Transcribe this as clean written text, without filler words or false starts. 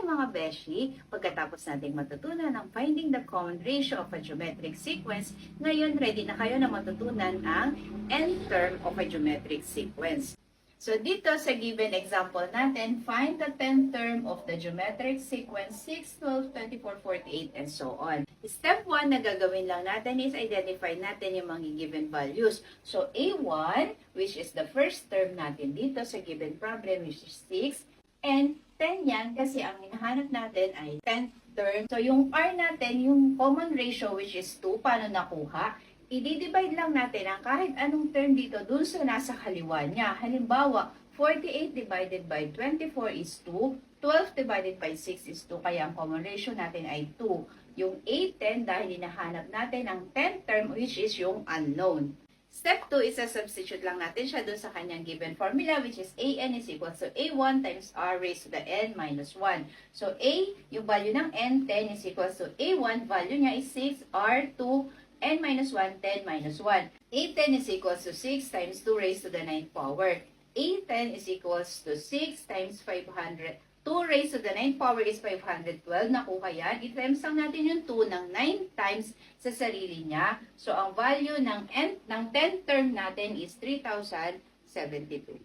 mga beshi, pagkatapos nating matutunan ang finding the common ratio of a geometric sequence, ngayon ready na kayo na matutunan ang nth term of a geometric sequence. So dito sa given example natin, find the 10th term of the geometric sequence 6, 12, 24, 48, and so on. Step 1 na gagawin lang natin is identify natin yung mga given values. So A1, which is the first term natin dito sa given problem, which is 6, and 10 yan kasi ang hinahanap natin ay 10th term. So yung R natin, yung common ratio which is 2, paano nakuha? I-divide lang natin ang kahit anong term dito dun sa nasa kaliwa niya. Halimbawa, 48 divided by 24 is 2, 12 divided by 6 is 2, kaya ang common ratio natin ay 2. Yung A10 dahil hinahanap natin ang 10th term which is yung unknown. Step 2 is substitute lang natin siya dun sa kanyang given formula which is AN is equal to A1 times R raised to the N minus 1. So A, yung value ng N, 10 is equal to A1, value niya is 6, R 2, N minus 1, 10 minus 1. A10 is equals to 6 times 2 raised to the 9th power. A10 is equals to 6 times 500. 2 raised to the 9th power is 512. Nakuha yan. I-times lang natin yung 2 ng 9 times sa sarili niya. So, ang value ng 10th term natin is 3,072.